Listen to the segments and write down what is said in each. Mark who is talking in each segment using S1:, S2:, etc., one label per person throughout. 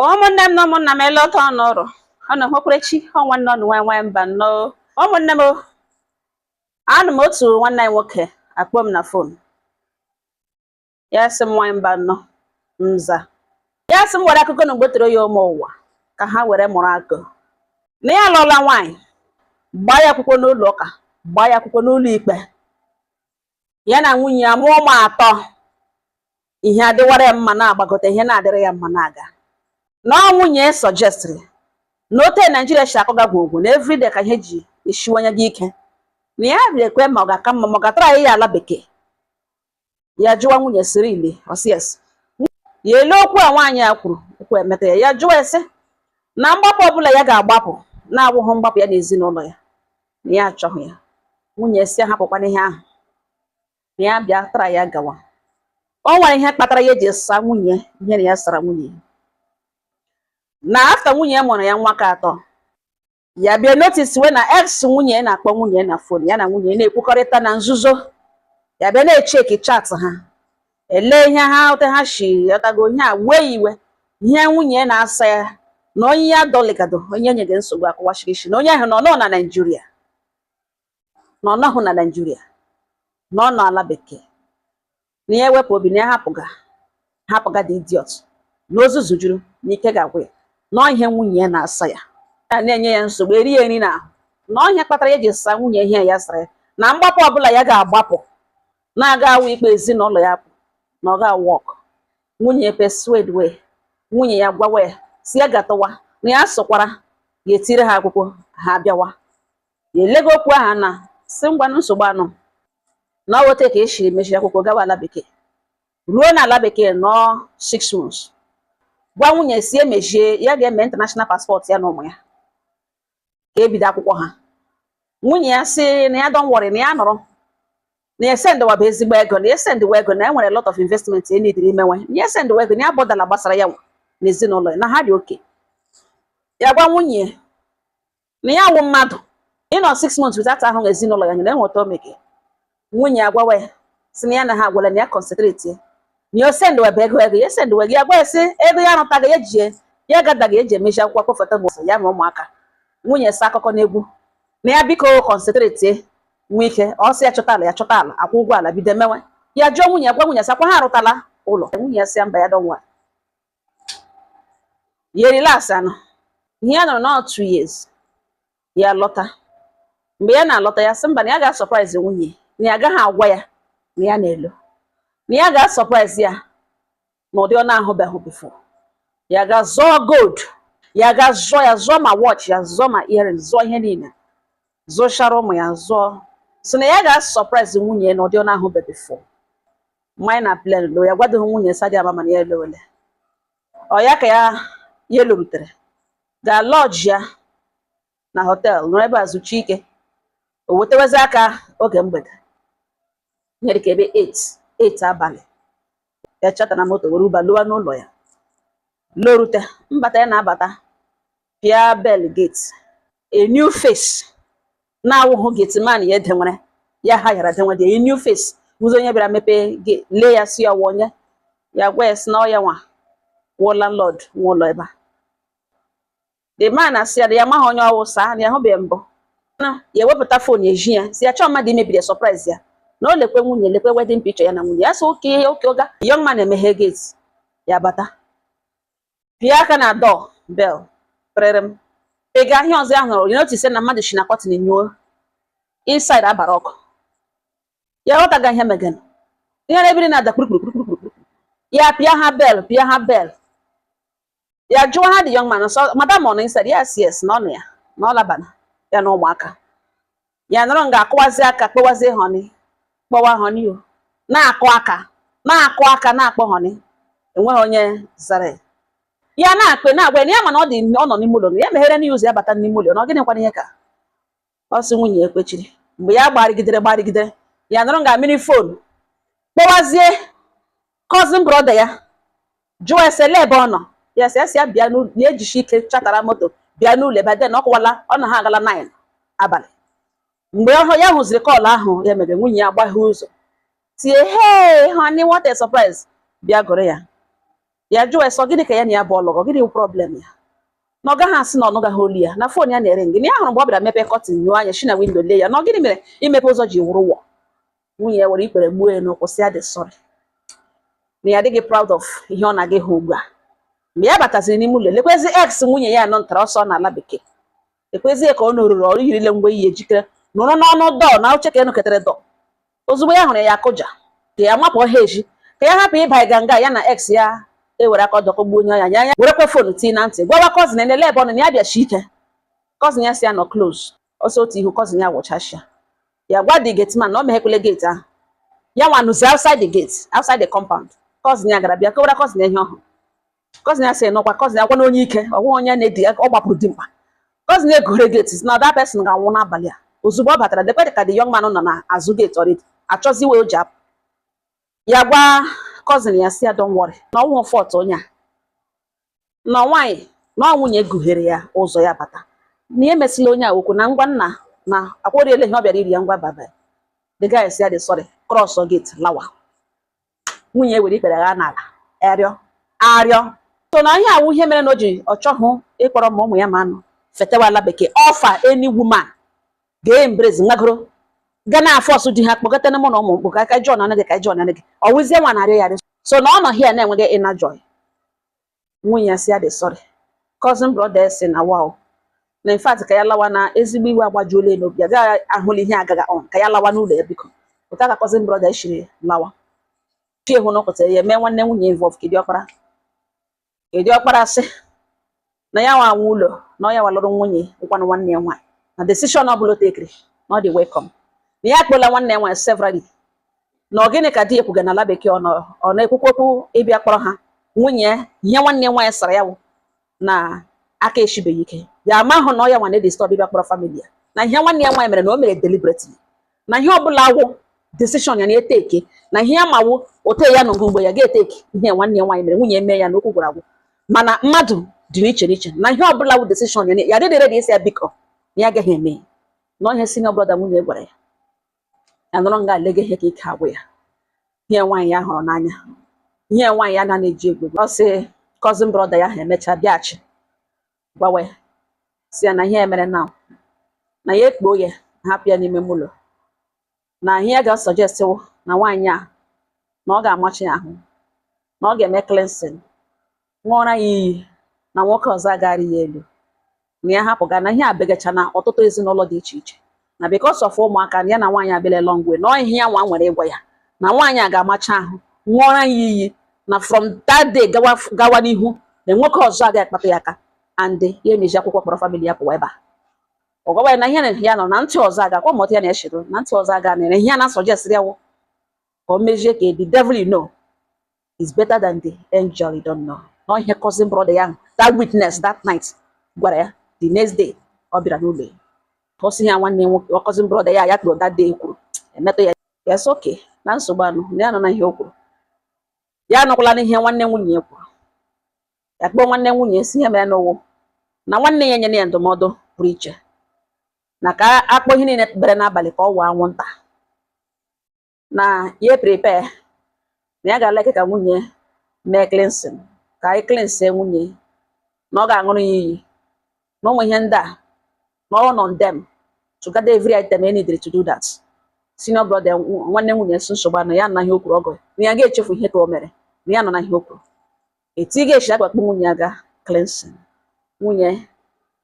S1: ụmụnne m na ụmụnna m eleta ọnụrụ ọnụ hụkwerechi ọnwa nọ nwa mba nọ ụmụnne m anụ m otu nwanne anyị nwoke akpọ m na fon ya sị m nwa mba nọ nza ya sị m were akụkọ na mgbetere ya ụmụ ụwa ka ha were mụrụ akụ na ya alụọla nwaanyị gbaa ya akwụkwọ n'ụlọ ụka gbaa ya akwụkwọ n'ụlọ ikpe ya na nwunye ya mụọ ụmụ atọ ihe adịwara ya mma na-agbagote ihe na-adịrị ya mma na-aga na nwunye sọjestịrị na ote Naijiria si akọga gwogwo na everyday ka ihe ji esiwanye gị ike na ya bịa ekwe ma ọ ga-aka mma ma ọ gatara ya ala bekee ya jụwa nwunye siri ile osies ya ele okwu a nwaanyị ya kwuru okwu emeta ya jụwa ese na mgbapụ ọbụla ya ga-agbapụ na-awụghị mgbapụ ya n'ezinụlọ ya na ya achọghị ya nwunye si hapụkwana ihe ahụ na ya bịa tara ya gawa o nwere ihe kpatara ya eji sa nwunye ihe na ya sara nwunye na afta nwunye ya mụrụ ya nwa ka atọ ya bịa notice we na ex nwunye na-akpọ nwunye na fon ya na nwunye na-ekwukọrịta na nzuzo ya bịa na-echeki chat ha ele ihe ha ote ha shi yọtago ihe a wee iwe ihe nwunye na-asa ya na onye ya dọligado onye nyere nsogbu akụwashirishi na onye ahụ nọ na Naijiria nọ nọhụ na Naijiria nọ n'ala bekee na ya ewepụ obi na ya hapụga dị idiot na ozuzu juru n'ike ga-agwụ ya na ihe nwunye na-asa ya na-enye ya nsogbu eri ya nri na ahụ na ihe kpatara ya ji sa nwunye ihe ya sara ya na mgbapụ ọbụla ya ga-agbapụ na-aga awụ ikpe ezinụlọ ya bụ na ọ ga-wọk nwunye persuade we nwunye ya gwawa ya si ya gatawa na ya sokwara ya etiri ha akwụkwọ ha bịawa ya elego okwu aha na si ngwanụ nsogbu anụ na ọ wote ka eshiri mechiri akwụkwọ gawa ala bekee ruo na ala bekee nọ 6 months gwa nwunye si emechie ya ga-eme international passport ya na ụmụ ya ka ebido akwụkwọ ha nwunye ya si na ya don't worry na ya nọrọ na ya sendwa bụ ezigbo ego na ya sendwa ego na enwere lot of investment enidiri imenwe na ya sendwa ego na ya bọdala gbasara ya na ezinụlọ ya na ha dị oke ya gwa nwunye na ya wụ mmadụ ịnọ 6 months without ahụ ezinụlọ ya nyere enweta omeke nwunye agwawa ya si na ya na ha agwala na ya concentrate ya na ya sendwa bụ ego ya sendwa gị agwa ya si ego ya rụtaga ya ji ya gadaga eji emechi akwụkwọ kọfọta gbasa ya na ụmụaka nwunye sa akụkọ n'egwu na ya biko concentrate nwe ike ọ sị ya chọta ala akwụ ụgwọ ala bido mewe ya jụọ nwunye gwa nwunye sakwa ha arụtala ụlọ nwunye ya si ya mba ya dọnwa ya relax anọ ihe ya nọrọ na 2 years ya lọta mgbe ya na-alọta ya sị mba na ya ga-surprise nwunye na ya agaghị agwa ya na ya na-elo na ya ga-surprise ya na ụdị ọ na-ahụbeghị before ya ga-zụọ gold ya ga-zụọ ya zụọ ma watch ya zụọ ma earrings zụọ ihe niile zụchara ụmụ ya zụọ so na ya ga-surprise nwunye na ụdị ọ na-ahụbeghị before mmanya na plan lo ya gwadoghị nwunye sadi ama mana ya elowele ọ ya ka ya elorutere ga lodge ya na hotel nọrọ ebe azụchi ike o wetewezi aka oge mgbede nyere ka ebe 8 abalị ya chata na moto were ụba lụwa n'ụlọ ya lorute mbata ya na-abata pịa bell gate a new face na-awụghụ gate man ya edenwere ya ha yara denwe dị a new face ụzọ onye bịara mepe lee ya si ọwa onye ya gwa ya si na ọ ya nwa wụ landlord nwe ụlọ ebe a the man asị ya ya maghị onye ọwụ saa na ya hụbeghị mbụ ya ewepụta fon eji ya si ya chọọ mmadụ imebiri surprise ya na o lekwe nwunye lekwe wedding picture ya na nwunye ya sị oke oga young man emeghe gate ya bata pịa aka na door bell prerem ị ga ahịa ọzọ ya hụrụ ya notice na mmadụ shi na kọtin nyuo inside abara ọkụ ya ghọtaga ihe megan ihe na-ebiri na-ada kpurukpurukpurukpuru ya pịa ha bell ya jụọ ha dị young man so madam ọ nọ inside yes na ọ nọ ya na ọ labana ya na ụmụaka ya nọrọ nga akụwazi aka kpọwazi honi kpọwa honi o na-akụ aka na-akpọ honi enweghị onye zara ya na-akpe na-agwa ya mana ọ nọ n'ime ụlọ ya meghere news ya bata n'ime ụlọ na ọ gịnịkwana ihe ka ọ sị nwunye ekwechiri mgbe ya gbarigidere ya nọrọ nga mmiri fon kpọwazie cousin brother ya jụọ esele ebe ọ nọ ya sị ya bịa n'ụlọ ya ejichi ike chatara moto bịa n'ụlọ ebe den ọ kwụwala ọ na ha agala 9 abalị mgbe ya hụziri kọl ahụ ya mere nwunye ya agbaghị ụzọ tie hey honey what a surprise bịa gụrụ ya ya jụọ eso gịnị ka ya na ya bụ ọlụgọ gịnị problem ya na ọ gaghị asị na ọnụ gaghị olu ya na fon ya na-ere ngị na ya hụrụ mgbe ọ bịara mepe kọtin nyụọ anya shi na windo lee ya na gịnị mere imepe ụzọ ji wụrụ wọ nwunye ya were ikpere gbuo ya n'ụkwụ sị ya dị sọrị na ya adịghị proud of ihe ọ na-aga ha ugbu a mgbe ya bataziri n'ime ụlọ lekwezi ex nwunye ya nọ ntara ọsọ n'ala bekee ekwezie ka ọ nọrụrụ ọrụ yirile mgbe ihe ejikere nụrụ n'ọnụ dọọ na oche ka enuketara dọọ ozugbo ya hụrụ ya akụja ka ya mapụ ọha eji ka ya hapụ ịba ịganga ya na ex ya ewere aka ọdọkọ gbuo onye ya ya werekwe fonu tii na ntị gwawa kọzin enele ebe ọ nọ na ya bịachi ike kọzin ya si ya nọ close ọsọ otu ihu kọzin ya wụchashia ya gwa the gate man na ọ meghekwele gate ahụ ya nwanụzi outside the gate outside the compound kọzin ya gara bịa kewara kọzin ihe ọhụrụ kọzin ya si nọkwa kọzin ya gwa na onye ike ọgwụ onye na-edi ọ gbapụrụ dimkpa kọzin egore gate na that person ga-anwụ n'abalị a ozugbo ọ batara dekwe ka the young man nọ na azụ gate already achọzi iwe o ji apụ ya gwa kọzin ya si ya don't worry na ọnwụ fọt onye a na nwaanyị na nwunye gughere ya ụzọ ya bata na ihe mesịla onye a okwu na ngwa nna na akwụriele ihe ọ bịara iri ya ngwa baba the guy si ya dị sorry cross gate lawa nwunye were ikpere ha n'ala arịọ so na ihe awụ ihe mere na o ji ọ chọghị ịkpọrọ ma ụmụ ya ma anụ fetewala bekee ọfa any woman ga-embrace ngagoro ga na force di ha kpọkọta na mụ na ụmụ mkpụ ka John anaghị ka John anaghị ọwụzie nwa narị ya so na ọ nọ hia na-enweghị inner joy nwunye ya si ya dị sorry cousin brother si na wow na in fact ka ya lawa na ezigbo iwe agbajuola n'obi agaghị ahụla ihe agaga on ka ya lawa n'ụlọ ya biko ụta ka cousin brother shiri lawa fie hụ n'ụkọta ya mee nwanne nwunye involve kedi ọkpara sị na ya nwa ụlọ na ọ ya walụrụ nwunye nkwanụ nwanne ya nwaanyị na decision ọ bụla tekiri na ọ dị welcome na ya kpola nwanne ya nwaanyị severally na gịnị ka di ya kwuga n'ala bekee ọ na-ekwukwu okwu ịbịa kpọrọ ha nwunye ihe nwanne ya nwaanyị sara ya wụ na aka eshibeghị ike ya ama hụ na ọ ya nwa na-edisturb ịbịa kpọrọ family ya na ihe nwanne ya nwaanyị mere na o mere deliberately na ihe ọbụla wụ decision ya na-eteke na ihe ya mawu ote ya nọgụ mgbe ya ga-eteke ihe nwanne ya nwaanyị mere nwunye mee ya na okwu gwara agwụ mana mmadụ dị n'iche n'iche na ihe ọbụla wụ decision ya dịdị redi isi ya biko na ya agaghị eme na ihe senior brother nwunye gwara ya ya nọrọ nga alege ihe ka ike agwụ ya ihe nwaanyị ya hụrụ n'anya ihe nwaanyị ya na-eji egwu ọ sị cousin brother ya ha emechaa bịachi gwawe si ya na ihe emere na ya ekpuo ya hapụ ya n'ime ụlọ na ihe ya ga-suggest na nwaanyị a na ọ ga-amachi ya ahụ na ọ ga-eme cleansing ṅụọra ya iyi na nwoke ọzọ agara ya elu na ya hapụ ga na ihe abegacha na ọtụtụ ezinụlọ dị iche iche na because of ụmụaka ya na nwaanyị abịala long way na ihe ya nwa nwere ịgwa ya na nwaanyị a ga-amacha ahụ ṅụọra ya iyi na from that day gawa n'ihu na nwoke ọzọ agaghị akpata ya aka and ya emeji akwụkwọ kpọrọ family ya pụwa ebe a ọ gwawa ya na ihe ya nọ na ntị ọzọ aga kwa mọta ya na-eshiro na ntị ọzọ aga na ihe ya na-suggest ya wụ ka o mejie ka the devil you know is better than the angel you don't know na ihe cousin brother ya that witness that night gwara ya the next day ọ bịara n'ụlọ ya ka ọ sị ya nwanne nwoke cousin brother ya kpụrụ that day kwuru emetụ ya yes okay na nsogbu anụ na ya nọ na ihe o kwuru ya anọkwala n'ihe nwanne nwunye ya kwuru ya kpọọ nwanne nwunye si ihe mere n'ụwụ na nwanne ya nyere ya ndụmọdụ pụrụ iche na ka akpọ ihe niile bere n'abalị ka ọ wụọ anwụnta na ya prepare na ya ga-aleke ka nwunye mee cleansing ka anyị cleanse nwunye na ọ ga-aṅụrụ ya iyi na ụmụ ihe ndị a na ọ nọ dem to gather every item he needed to do that senior brother nwanne nwunye nso nsogbu na ya anaghị okwuru ọgọ na ya ga-echefu ihe ka o mere na ya nọ na ihe okwuru eti ga-echi agbakpọ nwunye ya ga cleansing nwunye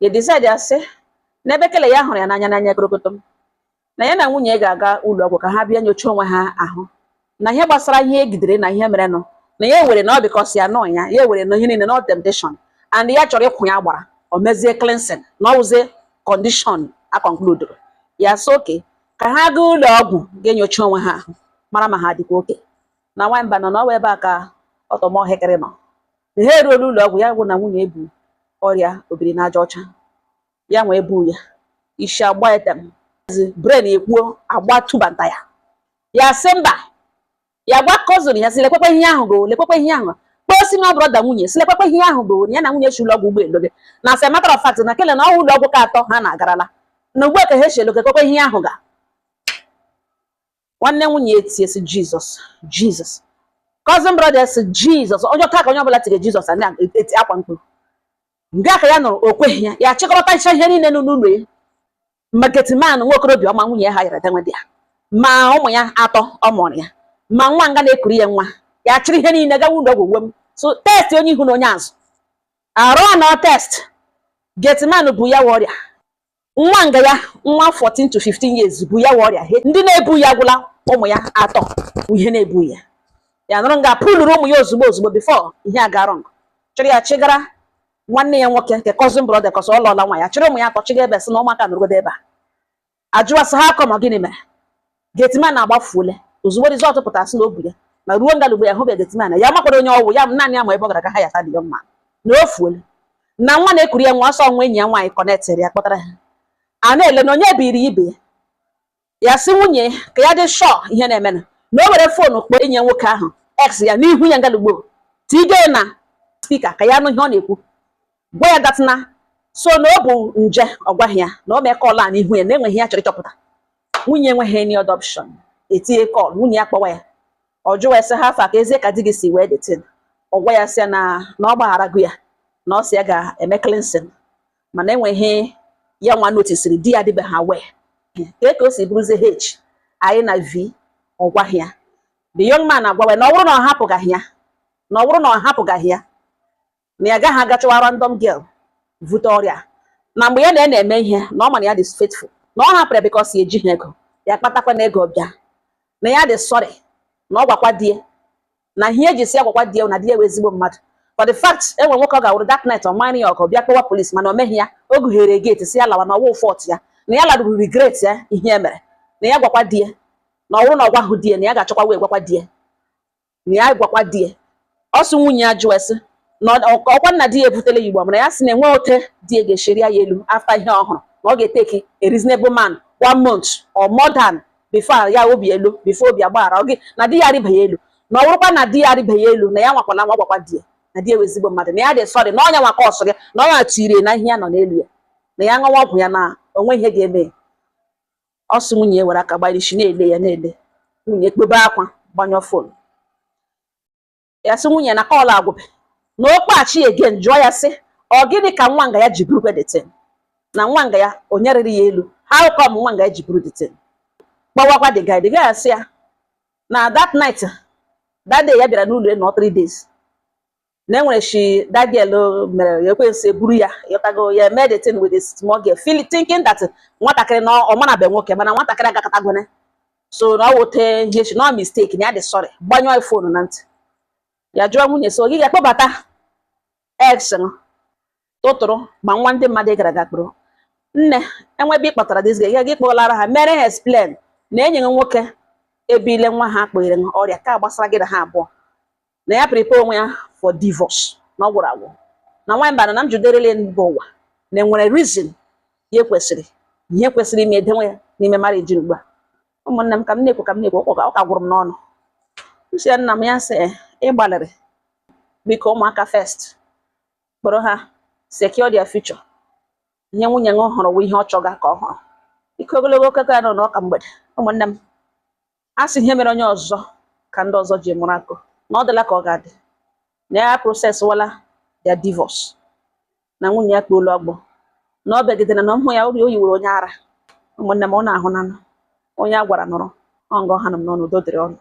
S1: ya decide asị n'ebe kele ya hụrụ ya n'anya korokotom na ya na nwunye ga-aga ụlọ ọgwụ ka ha bịa nyochaa onwe ha ahụ na ihe gbasara ihe egidere na ihe mere nọ na ya ewere na ọ bikọsi ya nọ ya ewere na ihe niile na temptation and ya chọrọ ịkwụ ya gbara o mezie cleansing na ọ wụzie condition a conclude ya so oke ka ha gaa ụlọ ọgwụ ga-enyocha onwe ha ahụ mara ma ha dịkwa oke na nwamba nọ n'ọwa ebe a ka ọtọmọhịkịrị nọ ihe eruola ụlọ ọgwụ ya gwụ na nwunye ebu ọrịa obiri n'aja ọcha ya nwee bu ya isi agba etem brain ekwuo agba tubanta ya sị mba ya gwa cousin ya sị lekwekwe ihe ahụ go lekwekwe ihe ahụ kpọọ senior brother nwunye sị lekwekwe ihe ahụ go ya na nwunye shi ụlọ ọgwụ ụgbọelu gị na as a matter of fact na kele na ọhụ ụlọ ọgwụ ka atọ ha na-agarala na ugbu a ka ha eshelu kekwekwe ihe ahụ ga nwanne nwunye etie sị Jesus cousin brothers Jesus onye ka onye ọbụla tige Jesus na eti akwa mkpu nga ka ya nụrụ okweghị ya ya chịkọta ihe niile n'ụlọ ya marketman nwokorobịa ọma nwunye ha yara denwe dị ya ma ụmụ ya atọ ọ mụrụ ya ma nwa nga na-ekuri ya nwa ya chịrị ihe niile gawa ụlọ ọgwụ m so test onye ihu na onye azụ arụ na test getman bụ ya ọrịa nwa nga ya nwa 14 to 15 years bụ ya ọrịa ndị na-ebu ya gwụla ụmụ ya atọ ihe na-ebu ya ya nụrụ nga pụlụrụ ụmụ ya ozugbo before ihe aga wrong chịrị ya chịgara nwanne ya nwoke nke cousin brother kọsọ ọ lọla nwa ya chịrị ụmụ ya atọ chịga ebe si na ụmụaka nọrọgodo ebe a ajụwasị ha akọ ma gịnị mere getman na-agbafuole ozugbo rizọtụ pụtara sị na o bu ya na ruo ngalugbo ya hụbe getman ya makwara onye ọwụ ya naanị ya ma ebe ọ gara ka ha ya ta dị ya mma na o fuole na nwa na-ekuri ya nwa ọsọ nwa enyi ya nwaanyị kọnetịrị ya kpọtara ha a na-ele na onye biri ibe ya si nwunye ka ya dị shọ ihe na-emenụ na o were foonu kpọọ enyi ya nwoke ahụ ex ya n'ihu ya ngalugbo tige na spika ka ya nụ ihe ọ na-ekwu gwa ya datịna so na ọ bụ nje ọ gwaghị ya na o mee kọl a n'ihu ya na-enweghị ya chọrọ ịchọpụta nwunye enweghị any other option etinye kọl nwunye ya kpọwa ya ọ jụwa ese ha afa ka ezie ka di gị si wee detin ọ gwa ya sị na ọ gbagharago ya na ọ sị ya ga-eme cleansing mana enweghị ya nwa notisiri di ya dịbe ha wee ka o si bụrụzie h anyị na v ọ gwaghị ya the young man agwawa na ọ bụrụ na ọ hapụgaghị ya na ya agaghị agachọwa random girl vute ọrịa na mgbe ya na-eme ihe na ọ ma na ya dị faithful na ọ hapụrụ because ya ejighị ego ya kpatakwa na ego bịa na ya dị sorry na ọ gwakwa die na ihe eji si ya gwakwa die na die wee ezigbo mmadụ for the fact enwe nwoke ọ ga-awụrụ that night ọ mara ya ọgụ bịa kpọwa polisi mana o meghị ya o gughere gate si ya lawa na ọwụ fọt ya na ya larụrụ regret ya ihe e mere na ya gwakwa die na ọ bụrụ na ọ gwahụ die na ya ga-achọkwa wee gwakwa die na ya gwakwa die ọ sị nwunye ya jụọ esi na ọkwa nna di ya ebutela ya igbo mana ya sị na enwe ote di ya ga-esheri ya elu after ihe ọhụrụ na ọ ga-eteki a reasonable man 1 month or more than before ya obi elu before obi agbaghara oge na di ya arịbaghị elu na ọ bụrụkwa na di ya arịbaghị elu na ya nwakwala nwa gwakwa di ya na di ya ezigbo mmadụ na ya dị sọrị na ọnya nwaka ọsọ gị na ọnya tiri na ihe ya nọ n'elu ya na ya ṅụwa ọgwụ ya na onwe ihe ga-eme ọ sị nwunye were aka gbalịshi na-ele ya na-ele nwunye kpebe akwa gbanyụọ fon ya sị nwunye na kọl agwụbe na okpeghachi again jụọ ya sị ọ gịnị ka nwa nga ya ji buru detin na nwa nga ya o nyerịrị ya elu how come nwa nga ya ji buru detin kpọwakwa the guy ya sị ya na that night that day ya bịara n'ụlọ nọ 3 days na enwere shi that girl mere ya ekwensị buru ya yọtago ya mee detin with a small girl thinking that nwatakịrị na ọ mana be nwoke mana nwatakịrị agakọtagone so na ọ wote ihe shi na mistake na ya dị sorry gbanyụọ fonu na ntị ya jụọ nwunye so gị ga-akpọbata ex tụtụrụ ma nwa ndị mmadụ gara aga kpụrụ nne enwebe ịkpọtara dis gị gị kpọlara ha mere ha explain na enyi nwoke ebile nwa ha kpere ọrịa ka gbasara gị na ha abụọ na ya prepare onwe ya for divorce na ọ gwụrụ agwụ na nwa mba na m juderele mba ụwa na enwere reason ihe kwesịrị ime edenwe ya n'ime marriage ugbu a ụmụnne m ka m na-ekwu ọ ka gwụrụ m n'ọnụ uche nna m ya sị ịgbalịrị biko ụmụaka first kpọrọ ha secure their future nye nwunye m hụrụ bụ ihe ọ chọga ka ọ hụrụ ike ogologo okeke ya nọ n'ọka mgbede ụmụnne m a sị ihe mere onye ọzọ ka ndị ọzọ ji mụrụ akụ na ọ dịla ka ọ ga-adị na ya proses wala their divorce na nwunye ya kpụolu ọgbọ na ọ begidere na mmụ ya o yiwere onye ara ụmụnne m ọ na-ahụ na onye a gwara nọrọ ọ ngọ ha nọ m n'ọnụ udo dịrị ọnụ